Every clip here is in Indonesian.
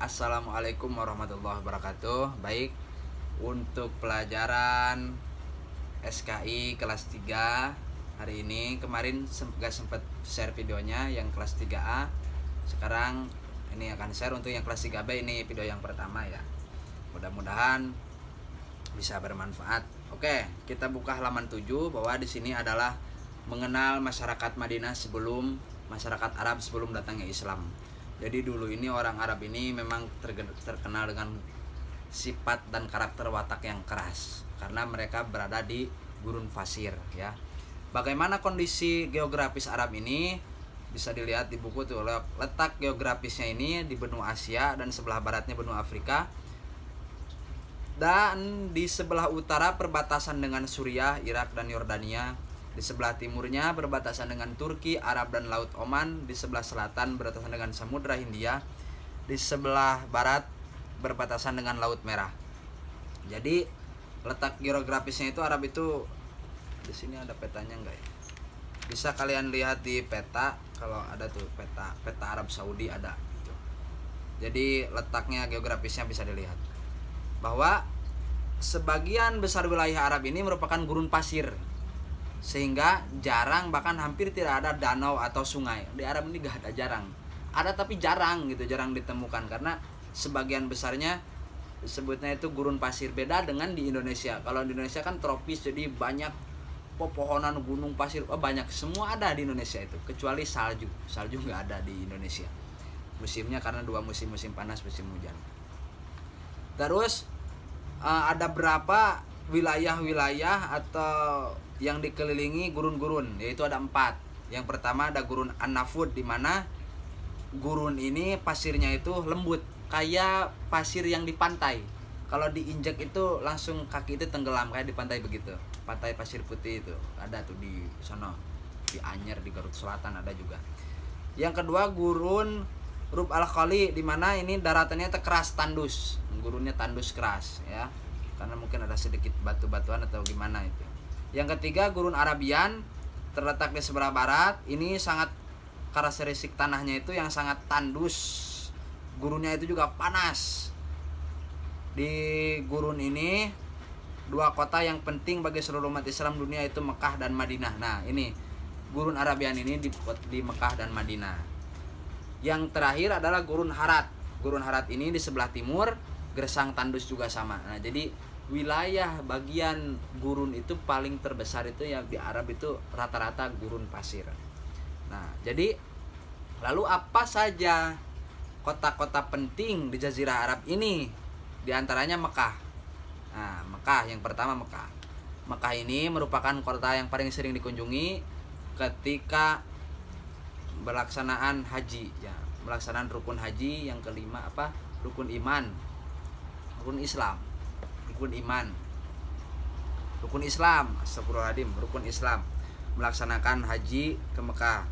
Assalamualaikum warahmatullahi wabarakatuh. Baik, untuk pelajaran SKI kelas 3 hari ini, kemarin gak sempat share videonya yang kelas 3A. Sekarang ini akan share untuk yang kelas 3B, ini video yang pertama ya. Mudah-mudahan bisa bermanfaat. Oke, kita buka halaman 7 bahwa di sini adalah mengenal masyarakat Madinah sebelum masyarakat Arab sebelum datangnya Islam. Jadi dulu ini orang Arab ini memang terkenal dengan sifat dan karakter watak yang keras karena mereka berada di gurun pasir ya. Bagaimana kondisi geografis Arab ini bisa dilihat di buku tuh. Letak geografisnya ini di benua Asia dan sebelah baratnya benua Afrika. Dan di sebelah utara perbatasan dengan Suriah, Irak dan Yordania. Di sebelah timurnya berbatasan dengan Turki, Arab dan Laut Oman. Di sebelah selatan berbatasan dengan Samudra Hindia. Di sebelah barat berbatasan dengan Laut Merah. Jadi letak geografisnya itu Arab itu, di sini ada petanya enggak ya? Bisa kalian lihat di peta, kalau ada tuh peta Arab Saudi ada gitu. Jadi letaknya geografisnya bisa dilihat bahwa sebagian besar wilayah Arab ini merupakan gurun pasir, sehingga jarang bahkan hampir tidak ada danau atau sungai. Di Arab ini gak ada, jarang ada, tapi jarang gitu, jarang ditemukan karena sebagian besarnya disebutnya itu gurun pasir. Beda dengan di Indonesia. Kalau di Indonesia kan tropis, jadi banyak pepohonan, gunung pasir, banyak, semua ada di Indonesia itu, kecuali salju nggak ada di Indonesia musimnya karena dua musim panas, musim hujan. Terus ada berapa wilayah-wilayah atau yang dikelilingi gurun-gurun, yaitu ada 4. Yang pertama ada gurun An-Nafud, di mana gurun ini pasirnya itu lembut kayak pasir yang di pantai. Kalau diinjak itu langsung kaki itu tenggelam kayak di pantai begitu. Pantai Pasir Putih itu ada tuh di sana, di Anyer, di Garut Selatan ada juga. Yang kedua gurun Rub Al-Khali, di mana ini daratannya keras, tandus. Gurunnya tandus keras ya. Karena mungkin ada sedikit batu-batuan atau gimana itu. Yang ketiga gurun Arabian, terletak di sebelah barat. Ini sangat karakteristik tanahnya itu yang sangat tandus. Gurunnya itu juga panas. Di gurun ini 2 kota yang penting bagi seluruh umat Islam dunia itu Mekah dan Madinah. Nah, ini gurun Arabian ini di Mekah dan Madinah. Yang terakhir adalah gurun Harat. Gurun Harat ini di sebelah timur, gersang tandus juga sama. Nah, jadi wilayah bagian gurun itu paling terbesar itu yang di Arab itu rata-rata gurun pasir. Nah, jadi lalu apa saja kota-kota penting di Jazirah Arab ini? Di antaranya Mekah. Nah, Mekah yang pertama Mekah. Mekah ini merupakan kota yang paling sering dikunjungi ketika pelaksanaan haji ya, pelaksanaan rukun haji. Yang kelima apa? Rukun iman. Rukun Islam. Rukun iman. Rukun Islam, astagfirullahaladzim, rukun Islam. Melaksanakan haji ke Mekah.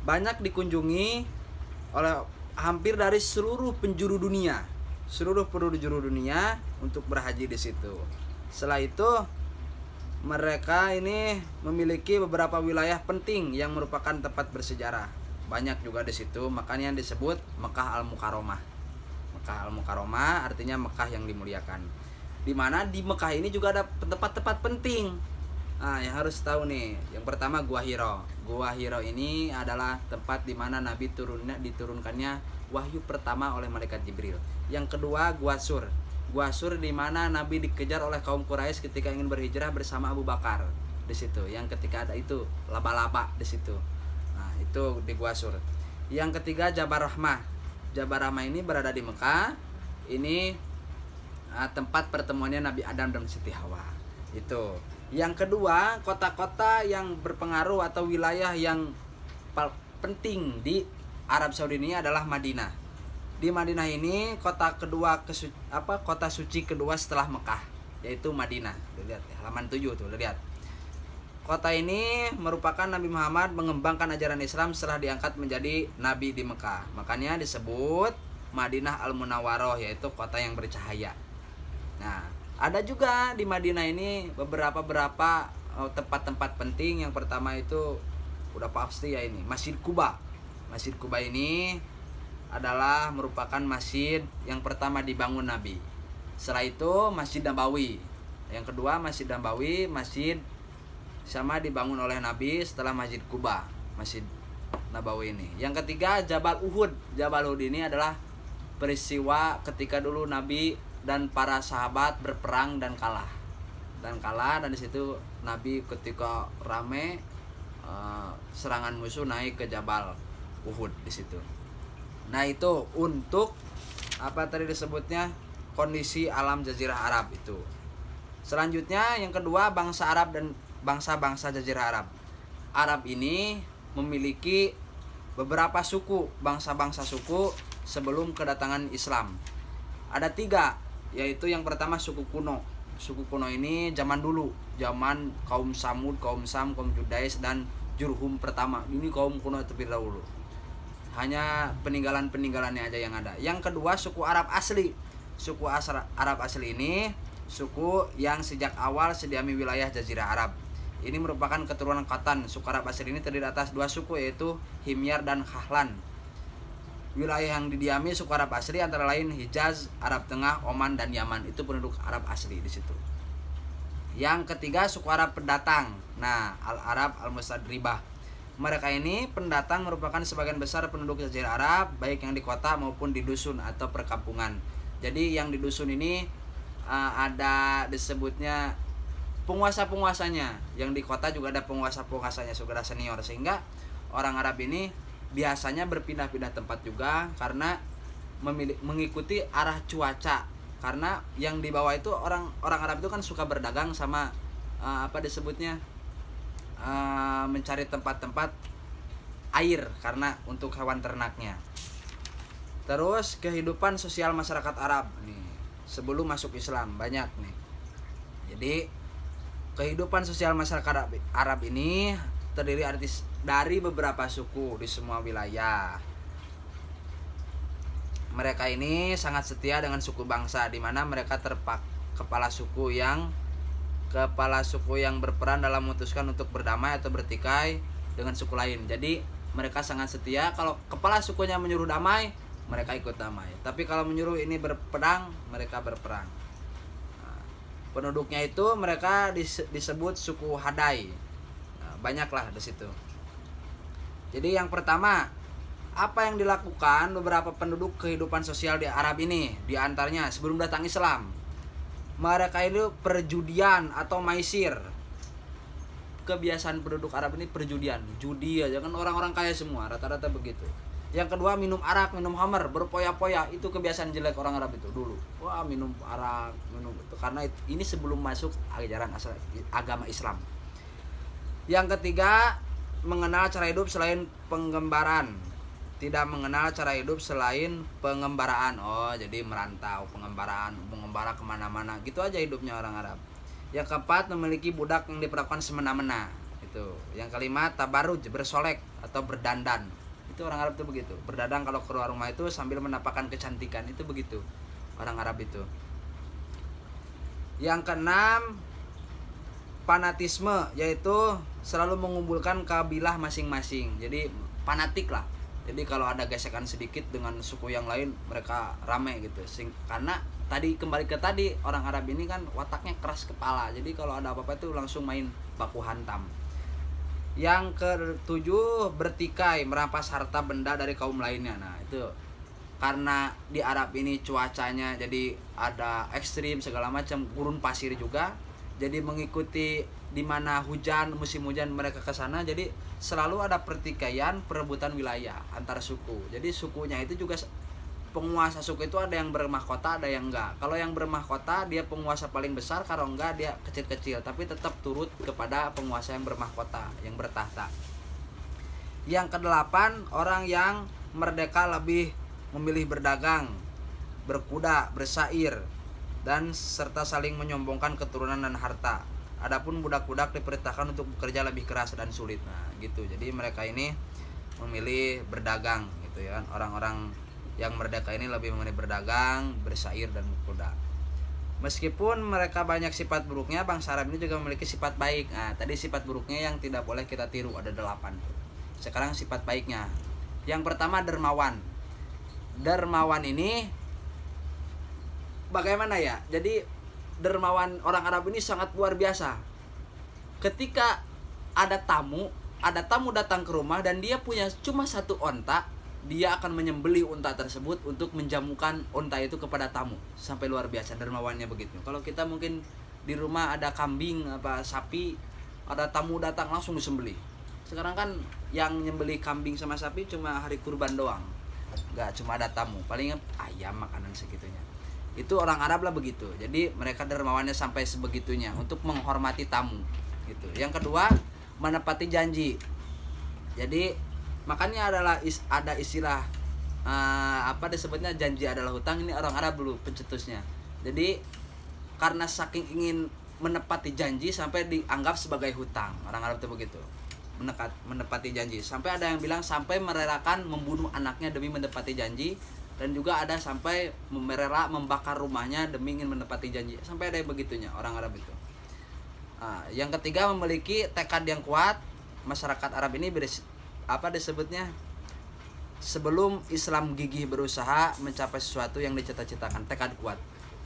Banyak dikunjungi oleh hampir dari seluruh penjuru dunia. Seluruh penjuru dunia untuk berhaji di situ. Setelah itu mereka ini memiliki beberapa wilayah penting yang merupakan tempat bersejarah. Banyak juga di situ, makanya disebut Mekah Al-Mukarramah. Mekah Al-Mukarramah artinya Mekah yang dimuliakan. Di mana di Mekah ini juga ada tempat-tempat penting. Nah, yang harus tahu nih, yang pertama Gua Hiro. Gua Hiro ini adalah tempat di mana Nabi diturunkannya wahyu pertama oleh malaikat Jibril. Yang kedua Gua Sur. Gua Sur di mana Nabi dikejar oleh kaum Quraisy ketika ingin berhijrah bersama Abu Bakar di situ. Yang ketika ada itu laba-laba di situ. Nah, itu di Gua Sur. Yang ketiga Jabar Rahmah. Jabar Rahmah ini berada di Mekah. Ini tempat pertemuannya Nabi Adam dan Siti Hawa. Itu. Yang kedua, kota-kota yang berpengaruh atau wilayah yang penting di Arab Saudi ini adalah Madinah. Di Madinah ini kota suci kedua setelah Mekah, yaitu Madinah. Lihat halaman 7 tuh, lihat. Kota ini merupakan Nabi Muhammad mengembangkan ajaran Islam setelah diangkat menjadi nabi di Mekah. Makanya disebut Madinah Al-Munawwaroh, yaitu kota yang bercahaya. Nah, ada juga di Madinah ini beberapa tempat-tempat penting. Yang pertama itu udah pasti ya, ini Masjid Quba. Masjid Quba ini adalah merupakan masjid yang pertama dibangun Nabi. Setelah itu Masjid Nabawi. Yang kedua Masjid Nabawi, masjid sama dibangun oleh Nabi setelah Masjid Kuba, Masjid Nabawi ini. Yang ketiga Jabal Uhud. Jabal Uhud ini adalah peristiwa ketika dulu Nabi dan para sahabat berperang dan kalah. Dan di situ Nabi ketika rame serangan musuh naik ke Jabal Uhud di situ. Nah, itu untuk apa tadi disebutnya kondisi alam Jazirah Arab itu. Selanjutnya yang kedua bangsa Arab dan bangsa-bangsa Jazirah Arab. Arab ini memiliki beberapa suku, bangsa-bangsa suku sebelum kedatangan Islam. Ada 3, yaitu yang pertama suku kuno. Suku kuno ini zaman dulu, zaman kaum Samud, kaum Sam, kaum Judais dan Jurhum pertama. Ini kaum kuno terlebih dahulu. Hanya peninggalan-peninggalannya aja yang ada. Yang kedua suku Arab asli. Suku Arab asli ini suku yang sejak awal sediami wilayah Jazirah Arab. Ini merupakan keturunan Qatan. Suku Arab asli ini terdiri atas 2 suku, yaitu Himyar dan Khahlan. Wilayah yang didiami suku Arab asli antara lain Hijaz, Arab Tengah, Oman dan Yaman. Itu penduduk Arab asli di situ. Yang ketiga suku Arab pendatang. Nah, Al-Arab Al-Mustadribah. Mereka ini pendatang merupakan sebagian besar penduduk Jazirah Arab, baik yang di kota maupun di dusun atau perkampungan. Jadi yang di dusun ini ada disebutnya penguasa-penguasanya. Yang di kota juga ada penguasa-penguasanya, saudara senior. Sehingga orang Arab ini biasanya berpindah-pindah tempat juga karena mengikuti arah cuaca. Karena yang di bawah itu orang Arab itu kan suka berdagang sama apa disebutnya mencari tempat-tempat air karena untuk hewan ternaknya. Terus kehidupan sosial masyarakat Arab nih sebelum masuk Islam banyak nih. Jadi kehidupan sosial masyarakat Arab ini terdiri dari beberapa suku di semua wilayah. Mereka ini sangat setia dengan suku bangsa, di mana mereka kepala suku yang berperan dalam memutuskan untuk berdamai atau bertikai dengan suku lain. Jadi mereka sangat setia. Kalau kepala sukunya menyuruh damai, mereka ikut damai. Tapi kalau menyuruh ini berperang, mereka berperang. Nah, penduduknya itu mereka disebut suku Hadai. Nah, banyaklah di situ. Jadi yang pertama, apa yang dilakukan beberapa penduduk kehidupan sosial di Arab ini? Di antaranya sebelum datang Islam, mereka itu perjudian atau maisir. Kebiasaan penduduk Arab ini perjudian, judi aja kan, orang-orang kaya semua rata-rata begitu. Yang kedua minum arak, minum khamr, berpoya-poya. Itu kebiasaan jelek orang Arab itu dulu. Wah, minum arak, minum itu karena ini sebelum masuk ajaran asal agama Islam. Yang ketiga, mengenal cara hidup selain penggembaran. Tidak mengenal cara hidup selain pengembaraan. Oh, jadi merantau, mengembara kemana-mana. Gitu aja hidupnya orang Arab. Yang keempat, memiliki budak yang diperlakukan semena-mena. Itu. Yang kelima, tabaruj, bersolek atau berdandan. Itu orang Arab itu begitu. Berdandan kalau keluar rumah itu sambil menampakkan kecantikan. Itu begitu orang Arab itu. Yang keenam, fanatisme, yaitu selalu mengumpulkan kabilah masing-masing. Jadi fanatik lah. Jadi kalau ada gesekan sedikit dengan suku yang lain, mereka rame gitu. Karena kembali ke tadi, orang Arab ini kan wataknya keras kepala. Jadi kalau ada apa-apa itu langsung main baku hantam. Yang ketujuh, bertikai, merampas harta benda dari kaum lainnya. Nah, itu karena di Arab ini cuacanya jadi ada ekstrim segala macam, gurun pasir juga. Jadi mengikuti di mana hujan, musim hujan mereka ke sana, jadi selalu ada pertikaian, perebutan wilayah antar suku. Jadi sukunya itu juga penguasa suku itu ada yang bermahkota, ada yang enggak. Kalau yang bermahkota dia penguasa paling besar, kalau enggak dia kecil-kecil, tapi tetap turut kepada penguasa yang bermahkota, yang bertahta. Yang kedelapan, orang yang merdeka lebih memilih berdagang, berkuda, bersair, dan serta saling menyombongkan keturunan dan harta. Adapun budak-budak diperintahkan untuk bekerja lebih keras dan sulit. Nah, gitu. Jadi mereka ini memilih berdagang gitu ya. Orang-orang yang merdeka ini lebih memilih berdagang, bersair dan berkuda. Meskipun mereka banyak sifat buruknya, bangsa Arab ini juga memiliki sifat baik. Nah, tadi sifat buruknya yang tidak boleh kita tiru ada 8. Sekarang sifat baiknya. Yang pertama, dermawan. dermawan ini bagaimana ya? Jadi dermawan orang Arab ini sangat luar biasa. Ketika ada tamu datang ke rumah dan dia punya cuma satu onta, dia akan menyembelih unta tersebut untuk menjamukan unta itu kepada tamu. Sampai luar biasa dermawannya begitu. Kalau kita mungkin di rumah ada kambing apa sapi, ada tamu datang langsung disembelih. Sekarang kan yang nyembelih kambing sama sapi cuma hari kurban doang, nggak cuma ada tamu, paling ayam makanan segitunya. Itu orang Arab lah begitu. Jadi mereka dermawannya sampai sebegitunya untuk menghormati tamu gitu. Yang kedua, menepati janji. Jadi makanya ada istilah apa disebutnya janji adalah hutang. Ini orang Arab dulu pencetusnya. Jadi karena saking ingin menepati janji sampai dianggap sebagai hutang. Orang Arab itu begitu. Menepati janji. Sampai ada yang bilang sampai merelakan membunuh anaknya demi menepati janji, dan juga ada sampai merela membakar rumahnya demi ingin menepati janji. Sampai ada yang begitunya orang Arab itu. Yang ketiga, memiliki tekad yang kuat. Masyarakat Arab ini apa disebutnya, sebelum Islam gigih berusaha mencapai sesuatu yang dicita-citakan, tekad kuat.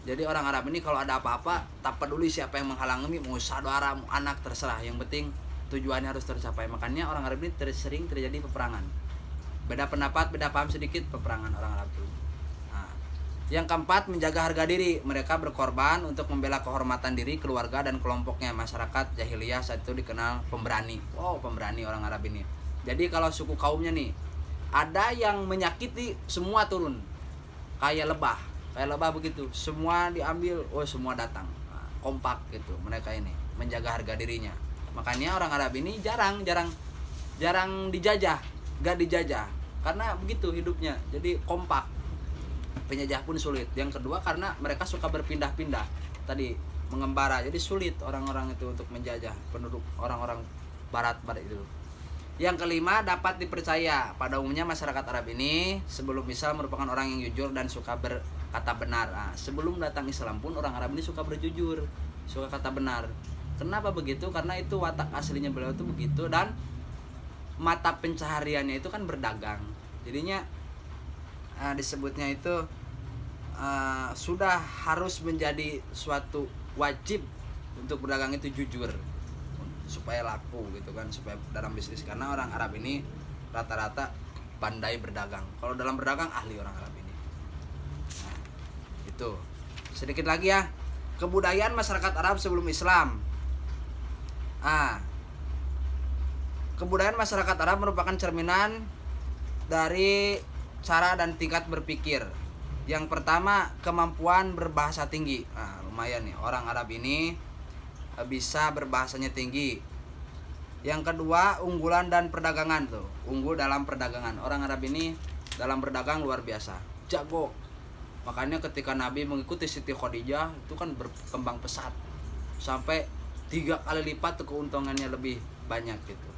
Jadi orang Arab ini kalau ada apa-apa, tak peduli siapa yang menghalangi, mau saudara, mau anak, terserah, yang penting tujuannya harus tercapai. Makanya orang Arab ini sering terjadi peperangan. Beda pendapat, beda paham sedikit, peperangan orang Arab itu. Yang keempat, menjaga harga diri. Mereka berkorban untuk membela kehormatan diri, keluarga, dan kelompoknya. Masyarakat jahiliyah saat itu dikenal pemberani. Wow, pemberani orang Arab ini. Jadi kalau suku kaumnya nih, ada yang menyakiti, semua turun. Kayak lebah begitu. Semua diambil, semua datang. Kompak gitu mereka ini, menjaga harga dirinya. Makanya orang Arab ini jarang dijajah, gak dijajah. Karena begitu hidupnya, jadi kompak. Penjajah pun sulit. Yang kedua, karena mereka suka berpindah-pindah tadi, mengembara, jadi sulit orang-orang itu untuk menjajah penduduk orang-orang barat itu. Yang kelima, dapat dipercaya. Pada umumnya masyarakat Arab ini sebelum Islam merupakan orang yang jujur dan suka berkata benar. Sebelum datang Islam pun orang Arab ini suka berjujur, suka kata benar. Kenapa begitu? Karena itu watak aslinya beliau itu begitu, dan mata pencahariannya itu kan berdagang. Jadinya disebutnya itu sudah harus menjadi suatu wajib untuk berdagang itu jujur, supaya laku gitu kan, supaya dalam bisnis. Karena orang Arab ini rata-rata pandai berdagang. Kalau dalam berdagang ahli orang Arab ini. Itu sedikit lagi ya, kebudayaan masyarakat Arab sebelum Islam. Kebudayaan masyarakat Arab merupakan cerminan dari cara dan tingkat berpikir. Yang pertama, kemampuan berbahasa tinggi. Lumayan nih, orang Arab ini bisa berbahasanya tinggi. Yang kedua, unggulan dan perdagangan tuh. Unggul dalam perdagangan. Orang Arab ini dalam berdagang luar biasa, jago. Makanya ketika Nabi mengikuti Siti Khadijah, itu kan berkembang pesat. Sampai 3 kali lipat tuh keuntungannya lebih banyak gitu.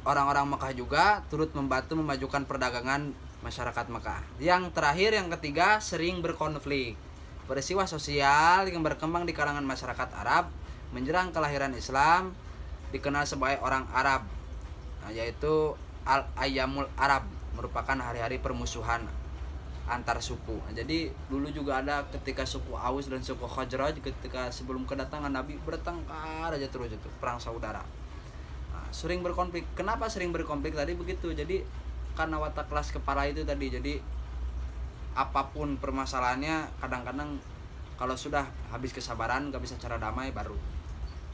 Orang-orang Mekah juga turut membantu memajukan perdagangan masyarakat Mekah. Yang terakhir, yang ketiga, sering berkonflik. Peristiwa sosial yang berkembang di kalangan masyarakat Arab menjelang kelahiran Islam dikenal sebagai orang Arab, yaitu Al-Ayyamul Arab, merupakan hari-hari permusuhan antar suku. Jadi dulu juga ada ketika suku Aus dan suku Khazraj, ketika sebelum kedatangan Nabi bertengkar aja terus, itu perang saudara. Sering berkonflik. Kenapa sering berkonflik tadi begitu? Jadi karena watak kelas kepala itu tadi. Jadi apapun permasalahannya, kadang-kadang kalau sudah habis kesabaran, gak bisa cara damai, baru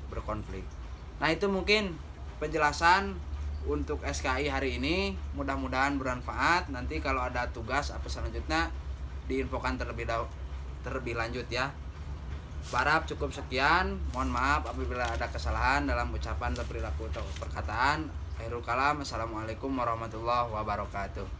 berkonflik. Nah, itu mungkin penjelasan untuk SKI hari ini. Mudah-mudahan bermanfaat. Nanti kalau ada tugas apa selanjutnya diinfokan terlebih lanjut ya. Barab cukup sekian. Mohon maaf apabila ada kesalahan dalam ucapan atau perilaku atau perkataan. Akhirul kalam. Assalamualaikum warahmatullahi wabarakatuh.